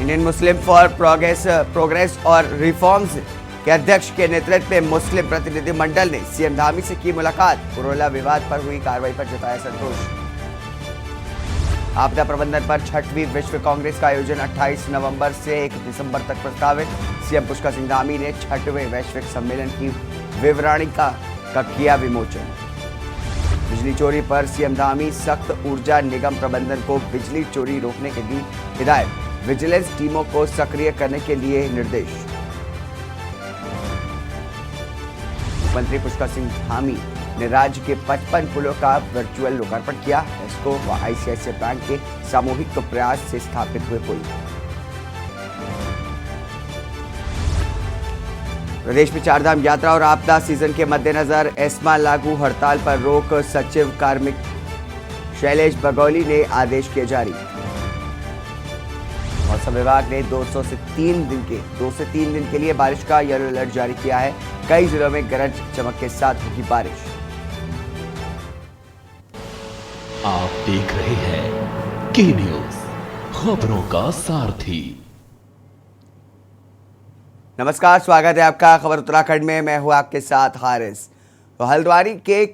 Indian Muslim for progress और reforms के अध्यक्ष के नेतृत्व में मुस्लिम प्रतिनिधिमंडल ने सीएम धामी से की मुलाकात। कुरोला विवाद पर हुई कार्रवाई पर जताया संतोष। आपदा प्रबंधन पर 6वीं विश्व कांग्रेस का आयोजन 28 नवंबर से 1 दिसंबर तक प्रस्तावित। सीएम पुष्कर सिंह धामी ने 6वें वैश्विक सम्मेलन की विवरणिका का किया विमोचन। बिजली चोरी पर सीएम धामी सख्त ऊर्जा निगम प्रबंधन को बिजली चोरी रोकने के दी हिदायत। विजिलेंस टीमों को सक्रिय करने के लिए निर्देश। मुख्यमंत्री पुष्कर सिंह धामी ने राज्य के 55 पुलों का वर्चुअल लोकार्पण किया। एस्को व आईसीआईसीआई बैंक के सामूहिक प्रयास से स्थापित हुए पुल। प्रदेश में चारधाम यात्रा और आपदा सीजन के मद्देनजर एस्मा लागू हड़ताल पर रोक। सचिव कार्मिक शैलेश बगौली ने आदेश किए जारी। मौसम विभाग ने 2 से 3 दिन के लिए बारिश का येलो अलर्ट जारी किया है। कई जिलों में गरज चमक के साथ होगी बारिश। आप देख रहे हैं के न्यूज, खबरों का सारथी। नमस्कार, स्वागत है आपका खबर उत्तराखंड में। मैं हूं आपके साथ हारिस। तो हल्द्वानी के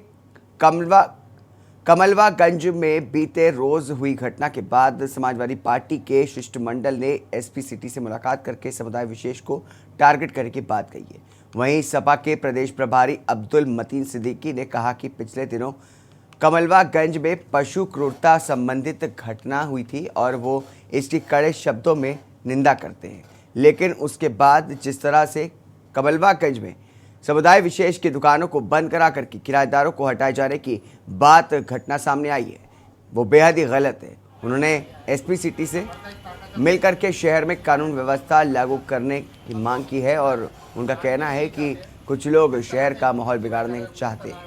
कमलवागंज में बीते रोज हुई घटना के बाद समाजवादी पार्टी के शिष्टमंडल ने एसपी सिटी से मुलाकात करके समुदाय विशेष को टारगेट करने की बात कही है। वहीं सपा के प्रदेश प्रभारी अब्दुल मतीन सिद्दीकी ने कहा कि पिछले दिनों कमलवागंज में पशु क्रूरता संबंधित घटना हुई थी और वो इसकी कड़े शब्दों में निंदा करते हैं, लेकिन उसके बाद जिस तरह से कमलवागंज में समुदाय विशेष की दुकानों को बंद करा करके किराएदारों को हटाए जाने की बात घटना सामने आई है, वो बेहद ही गलत है। उन्होंने एसपी सिटी से मिलकर के शहर में कानून व्यवस्था लागू करने की मांग की है और उनका कहना है कि कुछ लोग शहर का माहौल बिगाड़ने चाहते हैं।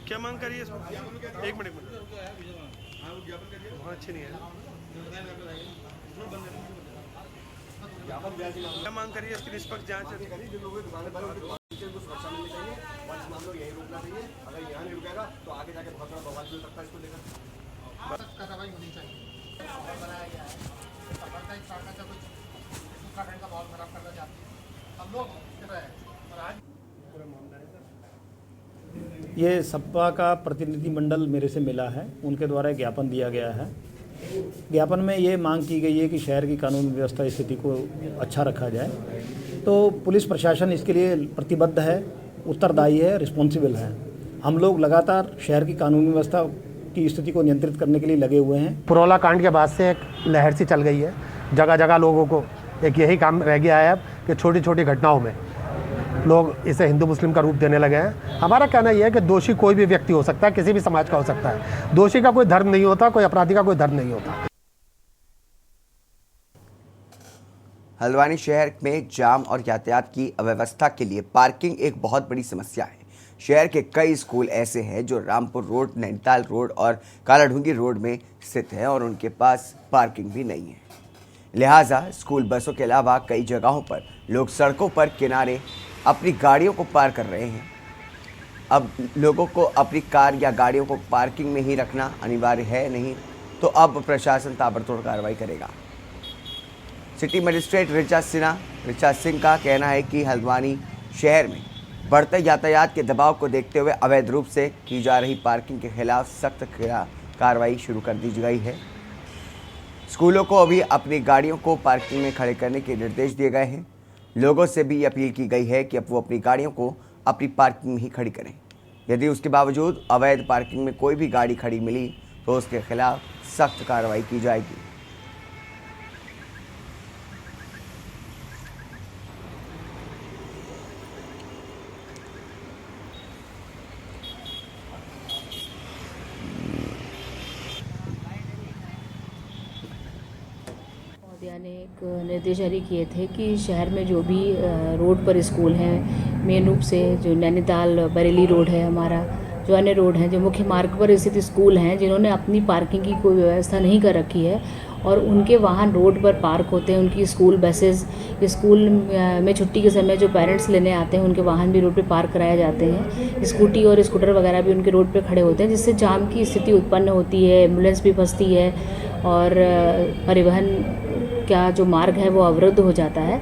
क्या मांग करिए? एक मिनट अच्छी नहीं है। क्या मांग करिए? इसकी निष्पक्ष जांच अगर यहाँ नहीं रुकेगा तो आगे जाके बहुत बड़ा बवाल चल सकता है। इसको लेकर कार्रवाई होनी चाहिए। उत्तराखंड का बहुत खराब करना चाहती है। हम लोग ये सपा का प्रतिनिधिमंडल मेरे से मिला है, उनके द्वारा ज्ञापन दिया गया है। ज्ञापन में ये मांग की गई है कि शहर की कानून व्यवस्था स्थिति को अच्छा रखा जाए। तो पुलिस प्रशासन इसके लिए प्रतिबद्ध है, उत्तरदायी है, रिस्पॉन्सिबल है। हम लोग लगातार शहर की कानून व्यवस्था की स्थिति को नियंत्रित करने के लिए लगे हुए हैं। पुरोला कांड के बाद से एक लहर सी चल गई है। जगह जगह लोगों को एक यही काम रह गया है कि छोटी छोटी घटनाओं में लोग इसे हिंदू मुस्लिम का रूप देने लगे हैं। हमारा कहना यह है कि दोषी कोई भी व्यक्ति हो सकता है, किसी भी समाज का हो सकता है। दोषी का कोई धर्म नहीं होता, कोई अपराधी का कोई धर्म नहीं होता। हल्द्वानी शहर में जाम और यातायात की अव्यवस्था के लिए पार्किंग एक बहुत बड़ी समस्या है। शहर के कई स्कूल ऐसे हैं जो रामपुर रोड, नैनीताल रोड और कालाढूंगी रोड में स्थित हैं और उनके पास पार्किंग भी नहीं है। लिहाजा स्कूल बसों के अलावा कई जगहों पर लोग सड़कों पर किनारे अपनी गाड़ियों को पार्क कर रहे हैं। अब लोगों को अपनी कार या गाड़ियों को पार्किंग में ही रखना अनिवार्य है, नहीं तो अब प्रशासन ताबड़तोड़ कार्रवाई करेगा। सिटी मजिस्ट्रेट ऋचा सिंह का कहना है कि हल्द्वानी शहर में बढ़ते यातायात के दबाव को देखते हुए अवैध रूप से की जा रही पार्किंग के खिलाफ सख्त कार्रवाई शुरू कर दी गई है। स्कूलों को अभी अपनी गाड़ियों को पार्किंग में खड़े करने के निर्देश दिए गए हैं। लोगों से भी अपील की गई है कि अब वो अपनी गाड़ियों को अपनी पार्किंग में ही खड़ी करें। यदि उसके बावजूद अवैध पार्किंग में कोई भी गाड़ी खड़ी मिली तो उसके खिलाफ सख्त कार्रवाई की जाएगी। ने एक निर्देश जारी किए थे कि शहर में जो भी रोड पर स्कूल हैं, मेन रूप से जो नैनीताल बरेली रोड है हमारा, जो अन्य रोड हैं, जो मुख्य मार्ग पर स्थित स्कूल हैं, जिन्होंने अपनी पार्किंग की कोई व्यवस्था नहीं कर रखी है और उनके वाहन रोड पर पार्क होते हैं। उनकी स्कूल बसेस, स्कूल में छुट्टी के समय जो पेरेंट्स लेने आते हैं उनके वाहन भी रोड पे पार्क कराए जाते हैं। स्कूटी और स्कूटर वगैरह भी उनके रोड पे खड़े होते हैं, जिससे जाम की स्थिति उत्पन्न होती है, एम्बुलेंस भी फंसती है और परिवहन का जो मार्ग है वो अवरुद्ध हो जाता है।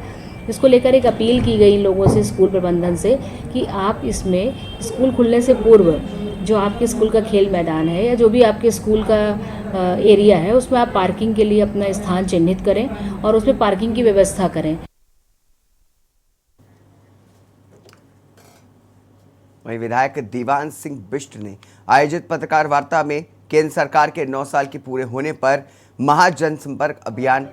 इसको लेकर एक अपील की गई लोगों से, स्कूल प्रबंधन से, कि आप इसमें स्कूल खुलने से पूर्व जो आपके स्कूल का खेल मैदान है या जो भी आपके स्कूल का एरिया है उसमें आप पार्किंग के लिए अपना स्थान चिन्हित करें और उसमें पार्किंग की व्यवस्था करें। वहीं विधायक दीवान सिंह बिष्ट ने आयोजित पत्रकार वार्ता में केंद्र सरकार के 9 साल के पूरे होने पर महाजनसंपर्क अभियान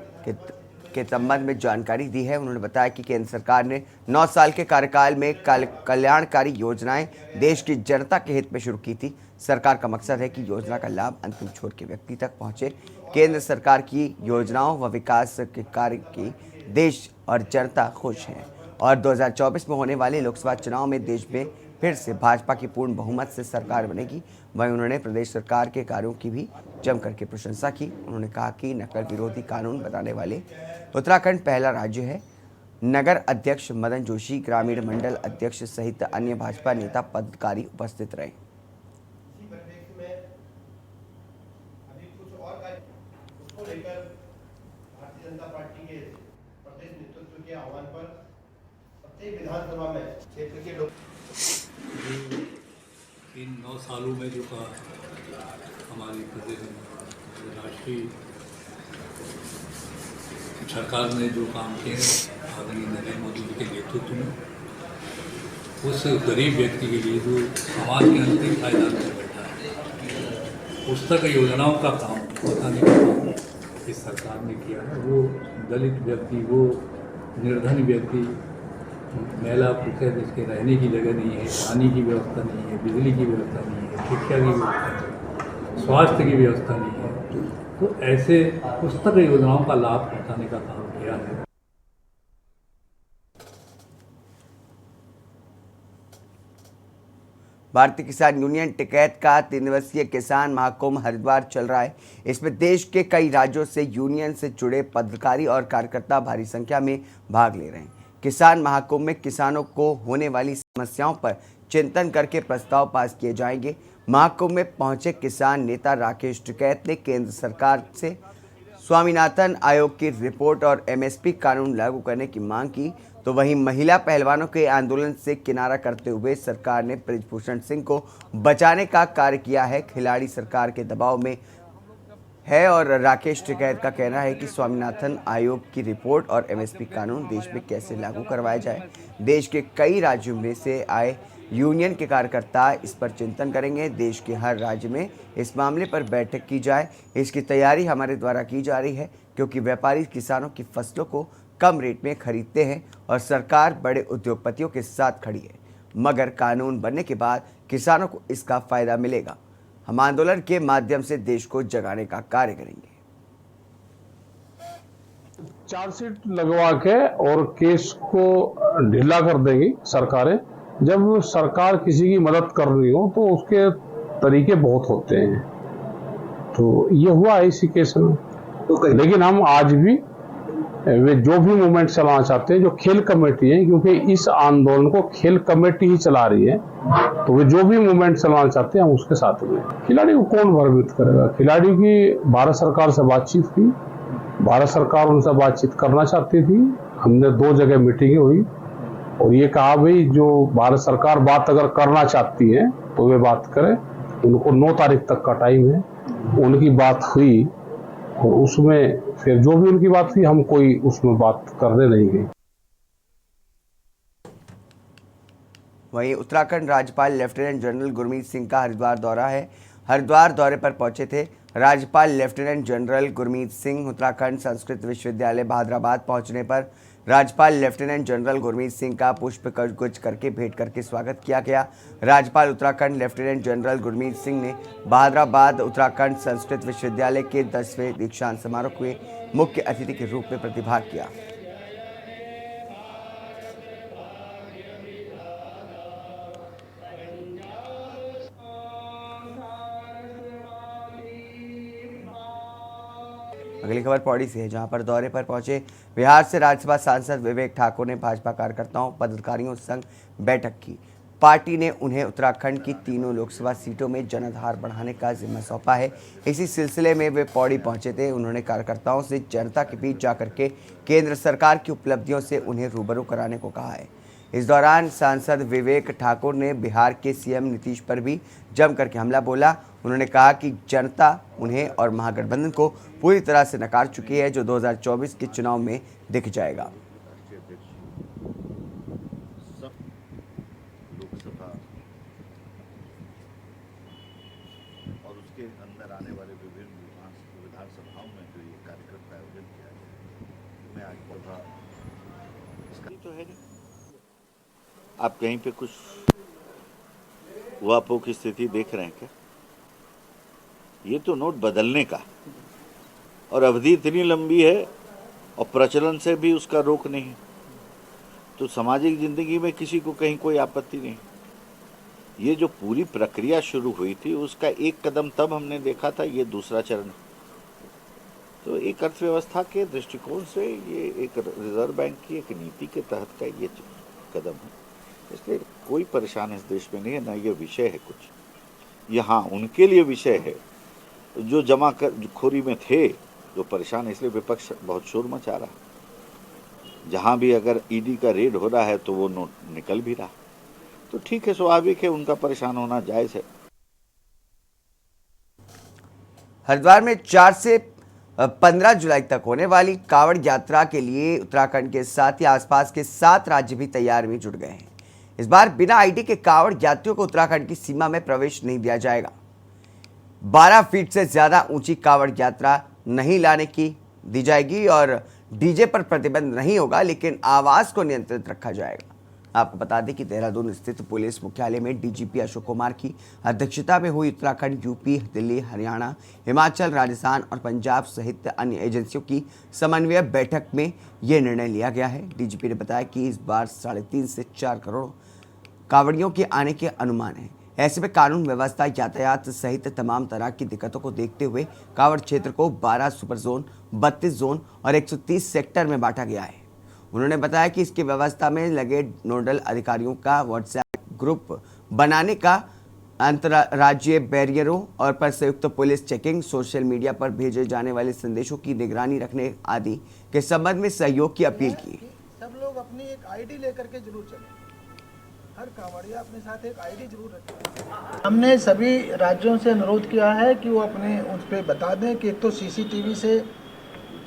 के संबंध में जानकारी दी है। उन्होंने बताया कि केंद्र सरकार ने 9 साल के कार्यकाल में कल्याणकारी योजनाएं देश की जनता के हित में शुरू की थी। सरकार का मकसद है कि योजना का लाभ अंतिम छोर के व्यक्ति तक पहुंचे। केंद्र सरकार की योजनाओं व विकास के कार्य की देश और जनता खुश हैं और 2024 में होने वाले लोकसभा चुनाव में देश में फिर से भाजपा की पूर्ण बहुमत से सरकार बनेगी। वहीं उन्होंने प्रदेश सरकार के कार्यों की भी जमकर के प्रशंसा की। उन्होंने कहा कि नकल विरोधी कानून बनाने वाले उत्तराखंड पहला राज्य है। नगर अध्यक्ष मदन जोशी, ग्रामीण मंडल अध्यक्ष सहित अन्य भाजपा नेता पदाधिकारी उपस्थित रहे। भारतीय जनता पार्टी के प्रदेश नेतृत्व के आह्वान पर प्रत्येक विधानसभा में क्षेत्र के लोग इन 9 सालों में जो का हमारी प्रदेश राष्ट्रीय सरकार ने जो काम किए आदरणीय नरेंद्र मोदी जी के नेतृत्व में, उस गरीब व्यक्ति के लिए जो समाज के अंतिम पायदान पर बैठा है, उस तक योजनाओं का काम पहुँचाने का काम इस सरकार ने किया है। वो दलित व्यक्ति, वो निर्धन व्यक्ति, महिला पुरुष जिसके रहने की जगह नहीं है, पानी की व्यवस्था नहीं है, बिजली की व्यवस्था नहीं है, शिक्षा की व्यवस्था नहीं है, स्वास्थ्य की व्यवस्था नहीं है, तो ऐसे पुस्तक योजनाओं का लाभ पहुंचाने का काम किया है। भारतीय किसान यूनियन टिकैत का 3 दिवसीय किसान महाकुंभ हरिद्वार चल रहा है। इसमें देश के कई राज्यों से यूनियन से जुड़े पदाधिकारी और कार्यकर्ता भारी संख्या में भाग ले रहे हैं। किसान महाकुंभ में किसानों को होने वाली समस्याओं पर चिंतन करके प्रस्ताव पास किए जाएंगे। महाकुंभ में पहुंचे किसान नेता राकेश टिकैत ने केंद्र सरकार से स्वामीनाथन आयोग की रिपोर्ट और एमएसपी कानून लागू करने की मांग की। तो वहीं महिला पहलवानों के आंदोलन से किनारा करते हुए सरकार ने बृजभूषण सिंह को बचाने का कार्य किया है। खिलाड़ी सरकार के दबाव में है और राकेश टिकैत का कहना है कि स्वामीनाथन आयोग की रिपोर्ट और एमएसपी कानून देश में कैसे लागू करवाया जाए। देश के कई राज्यों में से आए यूनियन के कार्यकर्ता इस पर चिंतन करेंगे। देश के हर राज्य में इस मामले पर बैठक की जाए, इसकी तैयारी हमारे द्वारा की जा रही है, क्योंकि व्यापारी किसानों की फसलों को कम रेट में खरीदते हैं और सरकार बड़े उद्योगपतियों के साथ खड़ी है, मगर कानून बनने के बाद किसानों को इसका फायदा मिलेगा। हम आंदोलन के माध्यम से देश को जगाने का कार्य करेंगे। चार्जशीट लगवा के और केस को ढीला कर देगी सरकारें। जब सरकार किसी की मदद कर रही हो तो उसके तरीके बहुत होते हैं, तो ये हुआ है इसी केस में। लेकिन हम आज भी वे जो भी मूवमेंट चलाना चाहते हैं, जो खेल कमेटी है, क्योंकि इस आंदोलन को खेल कमेटी ही चला रही है, तो वे जो भी मूवमेंट चलाना चाहते हैं हम उसके साथ में। खिलाड़ी को कौन भयभीत करेगा? खिलाड़ी की भारत सरकार से बातचीत हुई, भारत सरकार उनसे बातचीत करना चाहती थी। हमने 2 जगह मीटिंगें हुई और ये कहा भाई जो भारत सरकार बात अगर करना चाहती है तो वे बात करें। उनको 9 तारीख तक का टाइम है। उनकी बात हुई और उसमें फिर जो भी उनकी बात हुई हम कोई उसमें बात करने नहीं गए। वहीं उत्तराखंड राज्यपाल लेफ्टिनेंट जनरल गुरमीत सिंह का हरिद्वार दौरा है। हरिद्वार दौरे पर पहुंचे थे राज्यपाल लेफ्टिनेंट जनरल गुरमीत सिंह। उत्तराखंड संस्कृत विश्वविद्यालय बहादुराबाद पहुंचने पर राज्यपाल लेफ्टिनेंट जनरल गुरमीत सिंह का पुष्पगुच्छ करके भेंट करके स्वागत किया गया। राज्यपाल उत्तराखंड लेफ्टिनेंट जनरल गुरमीत सिंह ने बहादुराबाद उत्तराखंड संस्कृत विश्वविद्यालय के 10वें दीक्षांत समारोह में मुख्य अतिथि के रूप में प्रतिभाग किया। अगली खबर पौड़ी से है, जहां पर दौरे पर पहुंचे बिहार से राज्यसभा सांसद विवेक ठाकुर ने भाजपा कार्यकर्ताओं पदाधिकारियों संग बैठक की। पार्टी ने उन्हें उत्तराखंड की तीनों लोकसभा सीटों में जनाधार बढ़ाने का जिम्मा सौंपा है। इसी सिलसिले में वे पौड़ी पहुंचे थे। उन्होंने कार्यकर्ताओं से जनता के बीच जाकर के केंद्र सरकार की उपलब्धियों से उन्हें रूबरू कराने को कहा है। इस दौरान सांसद विवेक ठाकुर ने बिहार के सीएम नीतीश पर भी जम करके हमला बोला। उन्होंने कहा कि जनता उन्हें और महागठबंधन को पूरी तरह से नकार चुकी है, जो 2024 के चुनाव में दिख जाएगा। लोकसभा और उसके अंदर आने वाले विभिन्न विधानसभाओं में जो ये कार्यक्रम का आयोजन किया गया, मैं आज सभा इसका तो है नहीं। आप कहीं पे कुछ उहापोह की स्थिति देख रहे हैं क्या? ये तो नोट बदलने का, और अवधि इतनी लंबी है और प्रचलन से भी उसका रोक नहीं, तो सामाजिक जिंदगी में किसी को कहीं कोई आपत्ति नहीं। ये जो पूरी प्रक्रिया शुरू हुई थी उसका एक कदम तब हमने देखा था, ये दूसरा चरण। तो एक अर्थव्यवस्था के दृष्टिकोण से ये एक रिजर्व बैंक की एक नीति के तहत का ये कदम है, इसलिए कोई परेशान इस देश में नहीं है, ना ये विषय है कुछ। यहाँ उनके लिए विषय है जो जमाखोरी में थे, जो परेशान है, इसलिए विपक्ष बहुत शोर मचा रहा है। जहाँ भी अगर ईडी का रेड हो रहा है तो वो नोट निकल भी रहा, तो ठीक है, स्वाभाविक है, उनका परेशान होना जायज है। हरिद्वार में 4 से 15 जुलाई तक होने वाली कांवड़ यात्रा के लिए उत्तराखंड के साथ ही आसपास के 7 राज्य भी तैयारी में जुट गए हैं। इस बार बिना आईडी के कांवड़ यात्रियों को उत्तराखंड की सीमा में प्रवेश नहीं दिया जाएगा। 12 फीट से ज्यादा ऊंची कांवड़ यात्रा नहीं लाने की दी जाएगी और डीजे पर प्रतिबंध नहीं होगा, लेकिन आवाज को नियंत्रित रखा जाएगा। आपको बता दें कि देहरादून स्थित पुलिस मुख्यालय में डीजीपी अशोक कुमार की अध्यक्षता में हुई उत्तराखंड, यूपी, दिल्ली, हरियाणा, हिमाचल, राजस्थान और पंजाब सहित अन्य एजेंसियों की समन्वय बैठक में यह निर्णय लिया गया है। डीजीपी ने बताया कि इस बार 3.5 से 4 करोड़ कांवड़ियों के आने के अनुमान है। ऐसे में कानून व्यवस्था, यातायात सहित तमाम तरह की दिक्कतों को देखते हुए कांवड़ क्षेत्र को 12 सुपर जोन, 32 जोन और 130 सेक्टर में बांटा गया है। उन्होंने बताया कि इसकी व्यवस्था में लगे नोडल अधिकारियों का व्हाट्सएप ग्रुप बनाने का, अंतर्राज्यीय बैरियरों और पर संयुक्त पुलिस चेकिंग, सोशल मीडिया पर भेजे जाने वाले संदेशों की निगरानी रखने आदि के संबंध में सहयोग की अपील की। सब लोग अपनी एक आईडी लेकर के जरूर चलें। हर कांवड़िया अपने साथ एक आईडी जरूर रखें। हमने सभी राज्यों से अनुरोध किया है कि वो अपने उस पर बता दें कि एक तो सीसीटीवी से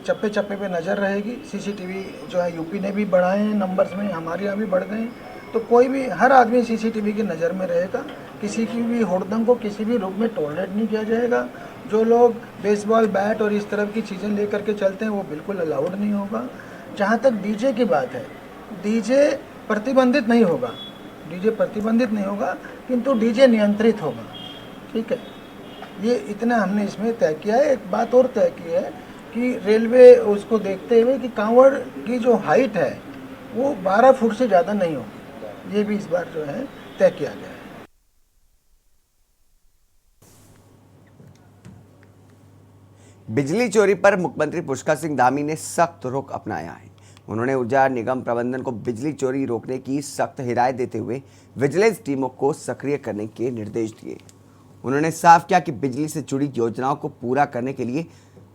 चप्पे चप्पे पे नज़र रहेगी। सीसीटीवी जो है यूपी ने भी बढ़ाए हैं नंबर्स में, हमारे यहाँ भी बढ़ गए हैं, तो कोई भी हर आदमी सीसीटीवी की नज़र में रहेगा। किसी की भी हुड़दंग को किसी भी रूप में टॉलरेट नहीं किया जाएगा। जो लोग बेसबॉल बैट और इस तरह की चीज़ें लेकर के चलते हैं वो बिल्कुल अलाउड नहीं होगा। जहाँ तक डीजे की बात है, डीजे प्रतिबंधित नहीं होगा, डीजे प्रतिबंधित नहीं होगा, किंतु डीजे नियंत्रित होगा। ठीक है, ये इतना हमने इसमें तय किया है। एक बात और तय की है कि रेलवे उसको देखते हुए कि कांवड़ की जो हाइट है वो 12 फुट से ज़्यादा नहीं होगी, ये भी इस बार जो है तय किया गया है। बिजली चोरी पर मुख्यमंत्री पुष्कर सिंह धामी ने सख्त रुख अपनाया है। उन्होंने ऊर्जा निगम प्रबंधन को बिजली चोरी रोकने की सख्त हिदायत देते हुए विजिलेंस टीमों को सक्रिय करने के निर्देश दिए। उन्होंने साफ किया कि बिजली से जुड़ी योजनाओं को पूरा करने के लिए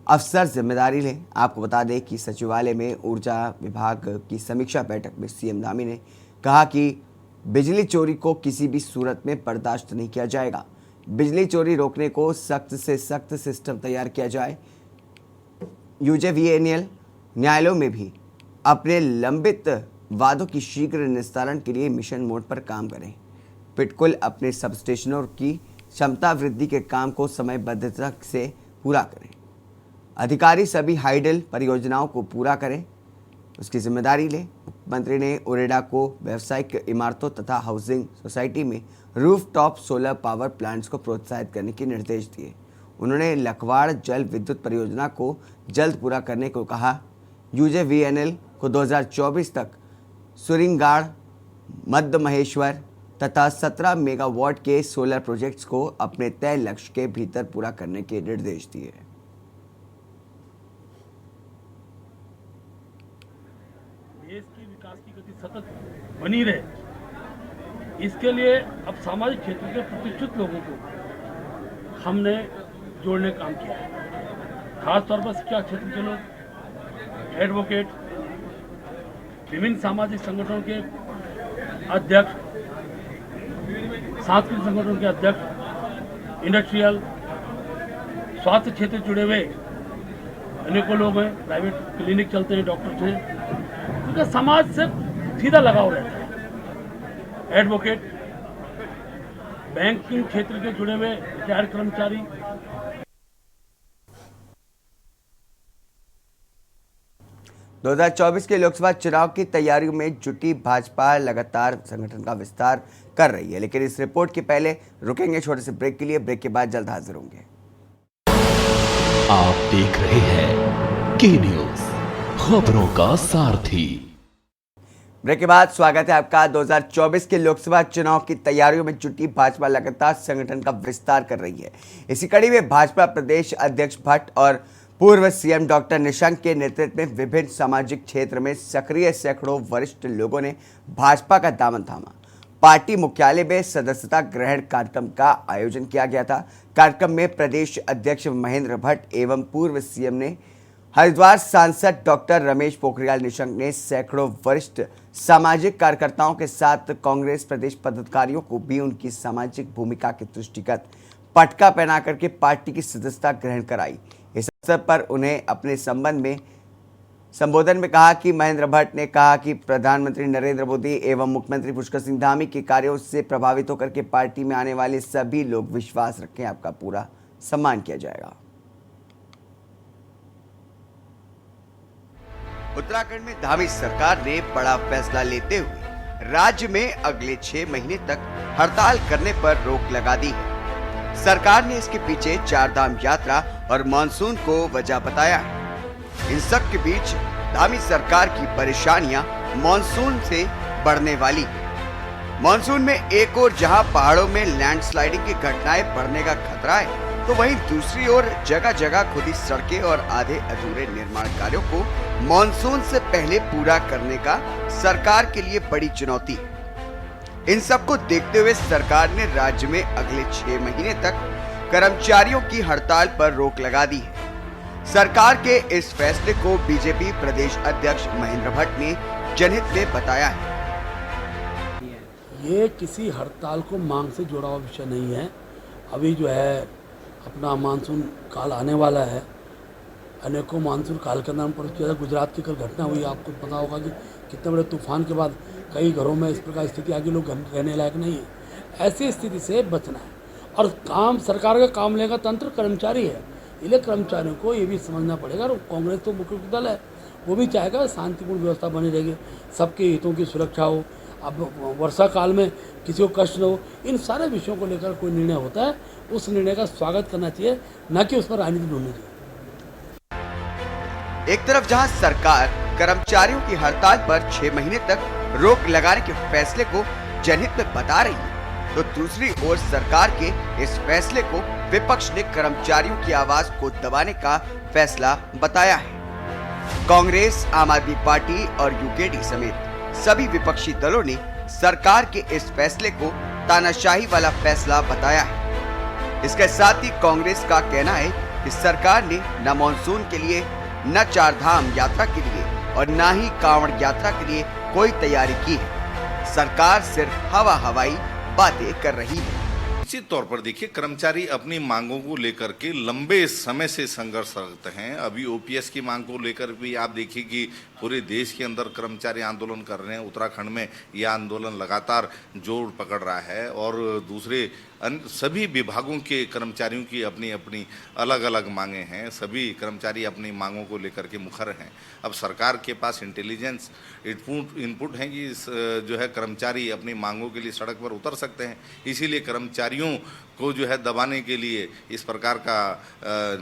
अफसर जिम्मेदारी लें। आपको बता दें कि सचिवालय में ऊर्जा विभाग की समीक्षा बैठक में सीएम धामी ने कहा कि बिजली चोरी को किसी भी सूरत में बर्दाश्त नहीं किया जाएगा। बिजली चोरी रोकने को सख्त से सख्त सिस्टम तैयार किया जाए। यूजेवीएनएल न्यायालयों में भी अपने लंबित वादों की शीघ्र निस्तारण के लिए मिशन मोड पर काम करें। पिटकुल अपने सब स्टेशनों की क्षमता वृद्धि के काम को समयबद्धता से पूरा करें। अधिकारी सभी हाइडल परियोजनाओं को पूरा करें, उसकी जिम्मेदारी लें। मुख्यमंत्री ने उरेडा को व्यावसायिक इमारतों तथा हाउसिंग सोसाइटी में रूफटॉप सोलर पावर प्लांट्स को प्रोत्साहित करने के निर्देश दिए। उन्होंने लखवाड़ जल विद्युत परियोजना को जल्द पूरा करने को कहा। यूजेवीएनएल को 2024 तक सुरिंगाड़, मध्य महेश्वर तथा 17 मेगावाट के सोलर प्रोजेक्ट्स को अपने तय लक्ष्य के भीतर पूरा करने के निर्देश दिए। बनी रहे, इसके लिए अब सामाजिक क्षेत्र के प्रतिष्ठित लोगों को हमने जोड़ने का काम किया है। खासतौर पर शिक्षा क्षेत्र के लोग, एडवोकेट, विभिन्न सामाजिक संगठनों के अध्यक्ष, सांस्कृतिक संगठनों के अध्यक्ष, इंडस्ट्रियल, स्वास्थ्य क्षेत्र से जुड़े हुए अनेकों लोग हैं, प्राइवेट क्लिनिक चलते हैं, डॉक्टर्स हैं, क्योंकि समाज से सीधा लगाव रहता है। एडवोकेट, बैंकिंग क्षेत्र के जुड़े हुए रिटायर्ड कर्मचारी, दो 2024 के लोकसभा चुनाव की तैयारियों में जुटी भाजपा लगातार संगठन का विस्तार कर रही है, लेकिन इस रिपोर्ट के पहले रुकेंगे छोटे से ब्रेक के लिए। ब्रेक के बाद जल्द हाजिर होंगे। आप देख रहे हैं के न्यूज, खबरों का सारथी। ब्रेक के बाद स्वागत है आपका। 2024 के लोकसभा चुनाव की तैयारियों में जुटी भाजपा लगातार संगठन का विस्तार कर रही है। इसी कड़ी में भाजपा प्रदेश अध्यक्ष भट्ट और पूर्व सीएम डॉक्टर निशंक के नेतृत्व में विभिन्न सामाजिक क्षेत्र में सक्रिय सैकड़ों वरिष्ठ लोगों ने भाजपा का दामन थामा। पार्टी मुख्यालय में सदस्यता ग्रहण कार्यक्रम का आयोजन किया गया था। कार्यक्रम में प्रदेश अध्यक्ष महेंद्र भट्ट एवं पूर्व सीएम ने हरिद्वार सांसद डॉक्टर रमेश पोखरियाल निशंक ने सैकड़ों वरिष्ठ सामाजिक कार्यकर्ताओं के साथ कांग्रेस प्रदेश पदाधिकारियों को भी उनकी सामाजिक भूमिका के दृष्टिगत पटका पहना करके पार्टी की सदस्यता ग्रहण कराई। इस अवसर पर उन्हें अपने संबोधन में कहा कि महेंद्र भट्ट ने कहा कि प्रधानमंत्री नरेंद्र मोदी एवं मुख्यमंत्री पुष्कर सिंह धामी के कार्यों से प्रभावित होकर के पार्टी में आने वाले सभी लोग विश्वास रखें, आपका पूरा सम्मान किया जाएगा। उत्तराखंड में धामी सरकार ने बड़ा फैसला लेते हुए राज्य में अगले 6 महीने तक हड़ताल करने पर रोक लगा दी है। सरकार ने इसके पीछे 4 धाम यात्रा और मानसून को वजह बताया है। इन सब के बीच धामी सरकार की परेशानियां मानसून से बढ़ने वाली है। मानसून में एक ओर जहां पहाड़ों में लैंडस्लाइडिंग की घटनाएं बढ़ने का खतरा है, तो वहीं दूसरी ओर जगह जगह खुदी सड़कें और आधे अधूरे निर्माण कार्यों को मानसून से पहले पूरा करने का सरकार के लिए बड़ी चुनौती है। इन सब को देखते हुए सरकार ने राज्य में अगले 6 महीने तक कर्मचारियों की हड़ताल पर रोक लगा दी है। सरकार के इस फैसले को बीजेपी प्रदेश अध्यक्ष महेंद्र भट्ट ने जनहित में बताया है। ये किसी हड़ताल को मांग से जुड़ा हुआ विषय नहीं है। अभी जो है अपना मानसून काल आने वाला है। अनेकों मानसून काल के नाम पर गुजरात की कल घटना हुई, आपको पता होगा कि कितने बड़े तूफान के बाद कई घरों में इस प्रकार स्थिति आगे, लोग रहने लायक नहीं है। ऐसी स्थिति से बचना है और काम सरकार का काम लेगा तंत्र, कर्मचारी है, इसलिए कर्मचारियों को ये भी समझना पड़ेगा। और कांग्रेस तो मुख्य दल है, वो भी चाहेगा शांतिपूर्ण व्यवस्था बनी रहेगी, सबके हितों की सुरक्षा हो, अब वर्षा काल में किसी को कष्ट न हो। इन सारे विषयों को लेकर कोई निर्णय होता है, उस निर्णय का स्वागत करना चाहिए, न कि उस पर राजनीति ढूंढनी चाहिए। एक तरफ जहां सरकार कर्मचारियों की हड़ताल पर 6 महीने तक रोक लगाने के फैसले को जनहित में बता रही है, तो दूसरी ओर सरकार के इस फैसले को विपक्ष ने कर्मचारियों की आवाज को दबाने का फैसला बताया है। कांग्रेस, आम आदमी पार्टी और यूकेडी समेत सभी विपक्षी दलों ने सरकार के इस फैसले को तानाशाही वाला फैसला बताया है। इसके साथ ही कांग्रेस का कहना है कि सरकार ने न मानसून के लिए, न 4 धाम यात्रा के लिए और न ही कांवड़ यात्रा के लिए कोई तैयारी की है। सरकार सिर्फ हवाई बातें कर रही है। निश्चित तौर पर देखिए, कर्मचारी अपनी मांगों को लेकर के लंबे समय से संघर्ष करते हैं। अभी ओपीएस की मांग को लेकर भी आप देखिए कि पूरे देश के अंदर कर्मचारी आंदोलन कर रहे हैं। उत्तराखंड में यह आंदोलन लगातार जोर पकड़ रहा है और दूसरे सभी विभागों के कर्मचारियों की अपनी अपनी अलग अलग मांगे हैं। सभी कर्मचारी अपनी मांगों को लेकर के मुखर हैं। अब सरकार के पास इंटेलिजेंस इनपुट है कि जो है कर्मचारी अपनी मांगों के लिए सड़क पर उतर सकते हैं। इसीलिए कर्मचारियों को जो है दबाने के लिए इस प्रकार का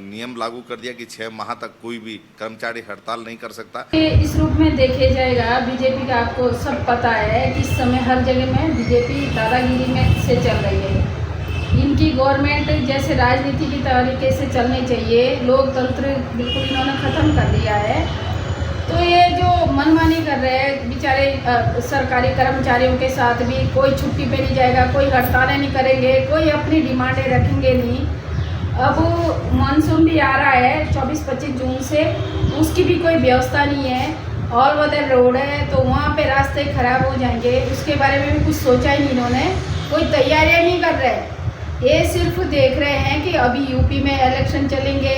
नियम लागू कर दिया कि 6 माह तक कोई भी कर्मचारी हड़ताल नहीं कर सकता। इस रूप में देखे जाएगा, बीजेपी का आपको सब पता है कि इस समय हर जगह में बीजेपी दादागिरी में से चल रही है। इनकी गवर्नमेंट जैसे राजनीति की तरीके से चलनी चाहिए, लोकतंत्र बिल्कुल इन्होंने ख़त्म कर दिया है। तो ये जो मनमानी कर रहे हैं बेचारे सरकारी कर्मचारियों के साथ भी, कोई छुट्टी पे नहीं जाएगा, कोई हड़तालें नहीं करेंगे, कोई अपनी डिमांडें रखेंगे नहीं। अब मानसून भी आ रहा है 24-25 जून से, उसकी भी कोई व्यवस्था नहीं है। ऑल वेदर रोड है तो वहाँ पे रास्ते खराब हो जाएंगे, उसके बारे में भी कुछ सोचा ही नहीं इन्होंने, कोई तैयारियाँ नहीं कर रहे। ये सिर्फ देख रहे हैं कि अभी यूपी में इलेक्शन चलेंगे,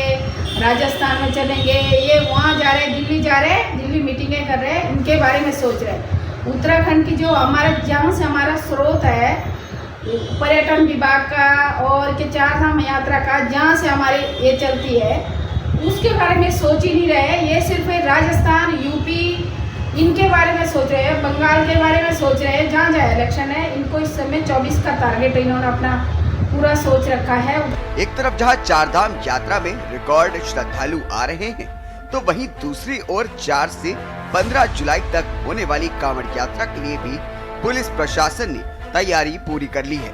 राजस्थान में चलेंगे, ये वहाँ जा रहे हैं, दिल्ली जा रहे हैं, दिल्ली मीटिंगें कर रहे हैं, इनके बारे में सोच रहे हैं। उत्तराखंड की जो हमारा, जहाँ से हमारा स्रोत है पर्यटन विभाग का और के चार धाम यात्रा का, जहाँ से हमारी ये चलती है, उसके बारे में सोच ही नहीं रहे। ये सिर्फ राजस्थान, यूपी, इनके बारे में सोच रहे हैं, बंगाल के बारे में सोच रहे हैं, जहाँ जहाँ इलेक्शन है। इनको इस समय 24 का टारगेट इन्होंने अपना पूरा सोच रखा है। एक तरफ जहां चारधाम यात्रा में रिकॉर्ड श्रद्धालु आ रहे हैं, तो वहीं दूसरी ओर 4 से 15 जुलाई तक होने वाली कांवड़ यात्रा के लिए भी पुलिस प्रशासन ने तैयारी पूरी कर ली है।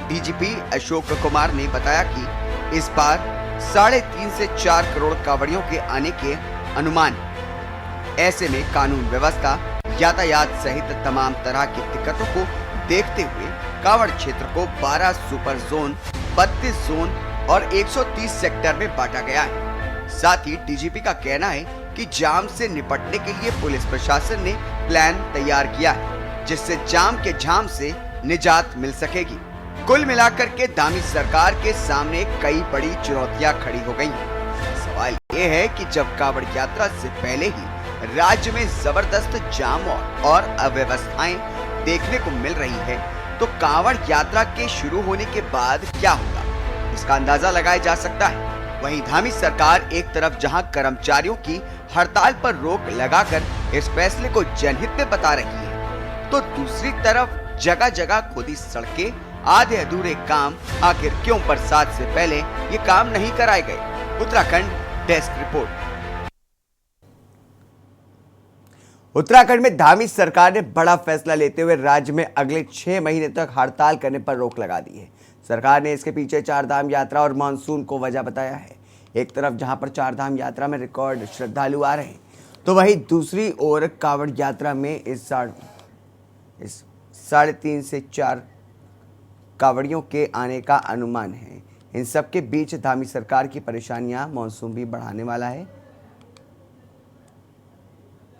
डीजीपी अशोक कुमार ने बताया कि इस बार 3.5 से 4 करोड़ कांवड़ियों के आने के अनुमान। ऐसे में कानून व्यवस्था, यातायात सहित तमाम तरह की दिक्कतों को देखते हुए कांवड़ क्षेत्र को 12 सुपर जोन, 32 जोन और 130 सेक्टर में बांटा गया है। साथ ही डीजीपी का कहना है कि जाम से निपटने के लिए पुलिस प्रशासन ने प्लान तैयार किया है, जिससे जाम के झाम से निजात मिल सकेगी। कुल मिलाकर के धामी सरकार के सामने कई बड़ी चुनौतियां खड़ी हो गई हैं। सवाल ये है कि जब कांवड़ यात्रा से पहले ही राज्य में जबरदस्त जाम और अव्यवस्थाएं देखने को मिल रही है, तो कांवड़ यात्रा के शुरू होने के बाद क्या होगा, इसका अंदाजा लगाया जा सकता है। वहीं धामी सरकार एक तरफ जहां कर्मचारियों की हड़ताल पर रोक लगाकर इस फैसले को जनहित में बता रही है, तो दूसरी तरफ जगह जगह खुदी सड़कें, आधे अधूरे काम, आखिर क्यों बरसात से पहले ये काम नहीं कराए गए। Uttarakhand desk report. उत्तराखंड में धामी सरकार ने बड़ा फैसला लेते हुए राज्य में अगले 6 महीने तक हड़ताल करने पर रोक लगा दी है। सरकार ने इसके पीछे चारधाम यात्रा और मानसून को वजह बताया है। एक तरफ जहां पर चारधाम यात्रा में रिकॉर्ड श्रद्धालु आ रहे हैं, तो वहीं दूसरी ओर कांवड़ यात्रा में इस 3.5 से 4 कांवड़ियों के आने का अनुमान है। इन सबके बीच धामी सरकार की परेशानियां मानसून भी बढ़ाने वाला है।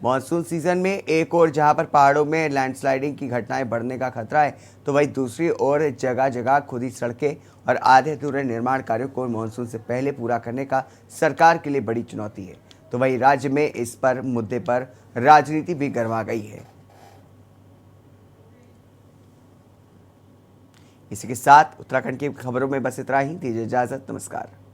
मानसून सीजन में एक और जहां पर पहाड़ों में लैंडस्लाइडिंग की घटनाएं बढ़ने का खतरा है, तो वहीं दूसरी ओर जगह जगह खुदी सड़कें और आधे अधूरे निर्माण कार्यों को मानसून से पहले पूरा करने का सरकार के लिए बड़ी चुनौती है। तो वहीं राज्य में इस पर मुद्दे पर राजनीति भी गरमा गई है। इसी के साथ उत्तराखंड की खबरों में बस इतना ही। दीजिए इजाजत, नमस्कार।